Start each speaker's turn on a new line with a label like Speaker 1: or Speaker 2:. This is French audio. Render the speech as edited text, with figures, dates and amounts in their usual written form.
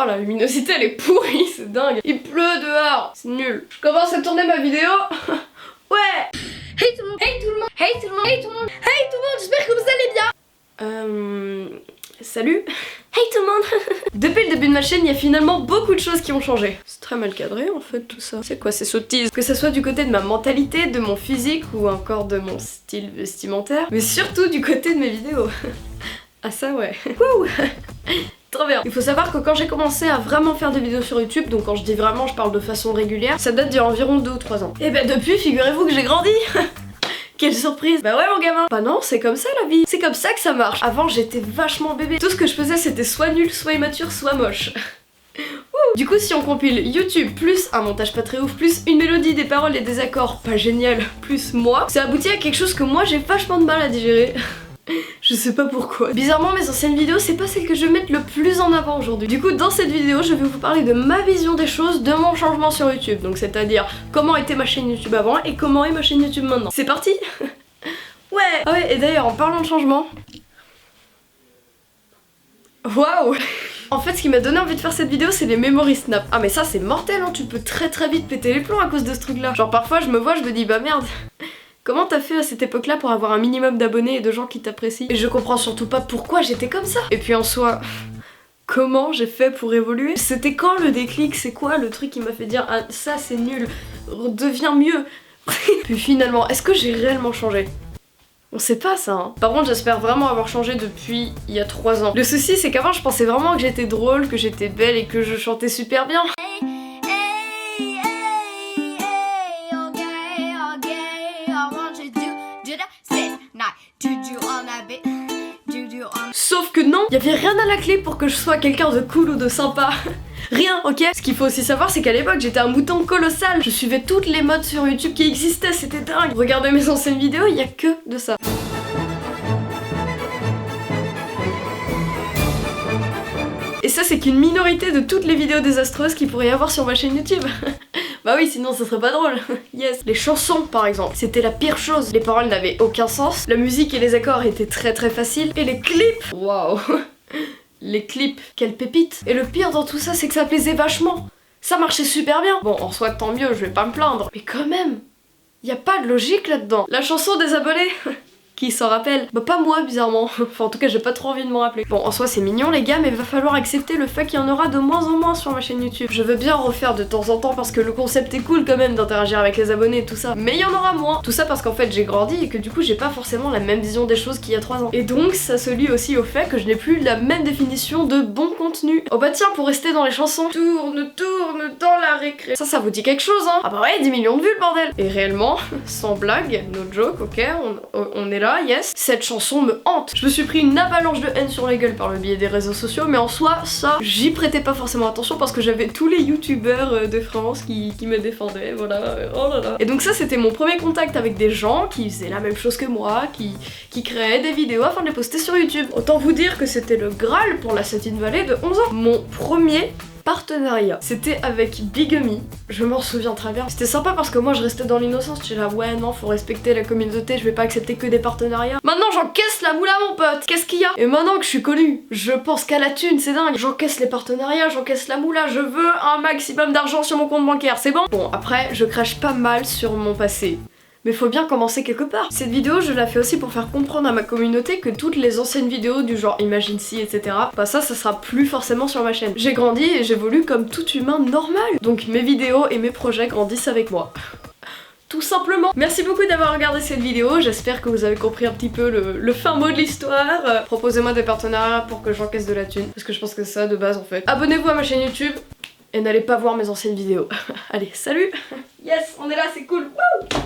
Speaker 1: Oh la luminosité elle est pourrie, c'est dingue. Il pleut dehors, c'est nul. Je commence à tourner ma vidéo. Ouais. Hey tout le monde, hey tout le monde, hey tout le monde, hey tout le monde, hey tout le monde, j'espère que vous allez bien. Salut. Hey tout le monde. Depuis le début de ma chaîne, il y a finalement beaucoup de choses qui ont changé. C'est très mal cadré en fait tout ça. C'est quoi ces sottises? Que ça soit du côté de ma mentalité, de mon physique ou encore de mon style vestimentaire, mais surtout du côté de mes vidéos. Ah ça ouais. Wouh. Trop bien. Il faut savoir que quand j'ai commencé à vraiment faire des vidéos sur YouTube, donc quand je dis vraiment je parle de façon régulière, ça date d'il y a environ 2 ou 3 ans. Et bah depuis, figurez-vous que j'ai grandi. Quelle surprise. Bah ouais mon gamin. Bah non, c'est comme ça la vie. C'est comme ça que ça marche. Avant j'étais vachement bébé. Tout ce que je faisais c'était soit nul, soit immature, soit moche. Du coup si on compile YouTube plus un montage pas très ouf, plus une mélodie, des paroles et des accords pas génial, plus moi, ça aboutit à quelque chose que moi j'ai vachement de mal à digérer. Je sais pas pourquoi. Bizarrement mes anciennes vidéos c'est pas celles que je vais mettre le plus en avant aujourd'hui. Du coup dans cette vidéo je vais vous parler de ma vision des choses, de mon changement sur YouTube. Donc c'est à dire comment était ma chaîne YouTube avant et comment est ma chaîne YouTube maintenant. C'est parti. Ouais. Ah ouais, et d'ailleurs en parlant de changement, waouh. En fait ce qui m'a donné envie de faire cette vidéo c'est les memory snap. Ah mais ça c'est mortel hein, tu peux très vite péter les plombs à cause de ce truc là. Genre parfois je me vois, je me dis bah merde. Comment t'as fait à cette époque-là pour avoir un minimum d'abonnés et de gens qui t'apprécient? Et je comprends surtout pas pourquoi j'étais comme ça. Et puis en soi, comment j'ai fait pour évoluer? C'était quand le déclic? C'est quoi le truc qui m'a fait dire ah ça c'est nul, deviens mieux? Puis finalement, est-ce que j'ai réellement changé? On sait pas ça hein. Par contre j'espère vraiment avoir changé depuis il y a 3 ans. Le souci c'est qu'avant je pensais vraiment que j'étais drôle, que j'étais belle et que je chantais super bien. Sauf que non, il y avait rien à la clé pour que je sois quelqu'un de cool ou de sympa. Rien, ok? Ce qu'il faut aussi savoir, c'est qu'à l'époque, j'étais un mouton colossal. Je suivais toutes les modes sur YouTube qui existaient, c'était dingue. Regardez mes anciennes vidéos, il y a que de ça. Et ça, c'est qu'une minorité de toutes les vidéos désastreuses qu'il pourrait y avoir sur ma chaîne YouTube. Bah oui, sinon ça serait pas drôle. Yes. Les chansons par exemple, c'était la pire chose. Les paroles n'avaient aucun sens, la musique et les accords étaient très faciles, et les clips, waouh. Les clips, quelle pépite. Et le pire dans tout ça, c'est que ça plaisait vachement. Ça marchait super bien. Bon, en soi tant mieux, je vais pas me plaindre. Mais quand même, y a pas de logique là-dedans. La chanson des abonnés. Qui s'en rappelle? Bah pas moi bizarrement, enfin en tout cas j'ai pas trop envie de m'en rappeler. Bon en soi c'est mignon les gars mais va falloir accepter le fait qu'il y en aura de moins en moins sur ma chaîne YouTube. Je veux bien refaire de temps en temps parce que le concept est cool quand même d'interagir avec les abonnés et tout ça, mais il y en aura moins. Tout ça parce qu'en fait j'ai grandi et que du coup j'ai pas forcément la même vision des choses qu'il y a 3 ans. Et donc ça se lie aussi au fait que je n'ai plus la même définition de bon contenu. Oh bah tiens pour rester dans les chansons, tourne dans la récré. Ça vous dit quelque chose hein? Ah bah ouais 10 millions de vues le bordel. Et réellement, sans blague, no joke, ok, on est là. Yes, cette chanson me hante. Je me suis pris une avalanche de haine sur la gueule par le biais des réseaux sociaux, mais en soi, ça, j'y prêtais pas forcément attention parce que j'avais tous les youtubeurs de France qui me défendaient, voilà, oh là là. Et donc ça, c'était mon premier contact avec des gens qui faisaient la même chose que moi, qui créaient des vidéos afin de les poster sur YouTube. Autant vous dire que c'était le Graal pour la Satin Valley de 11 ans. Mon premier partenariat, c'était avec Bigamy, je m'en souviens très bien. C'était sympa parce que moi je restais dans l'innocence, j'étais là ouais non faut respecter la communauté, je vais pas accepter que des partenariats. Maintenant j'encaisse la moula mon pote, qu'est-ce qu'il y a? Et maintenant que je suis connue, je pense qu'à la thune, c'est dingue. J'encaisse les partenariats, j'encaisse la moula, je veux un maximum d'argent sur mon compte bancaire, c'est bon? Bon après je crache pas mal sur mon passé. Mais faut bien commencer quelque part. Cette vidéo, je la fais aussi pour faire comprendre à ma communauté que toutes les anciennes vidéos du genre Imagine Si, etc. bah ça sera plus forcément sur ma chaîne. J'ai grandi et j'évolue comme tout humain normal. Donc mes vidéos et mes projets grandissent avec moi. Tout simplement. Merci beaucoup d'avoir regardé cette vidéo, j'espère que vous avez compris un petit peu le fin mot de l'histoire. Proposez-moi des partenariats pour que j'encaisse de la thune, parce que je pense que c'est ça de base en fait. Abonnez-vous à ma chaîne YouTube et n'allez pas voir mes anciennes vidéos. Allez, salut. Yes, on est là, c'est cool. Wouh.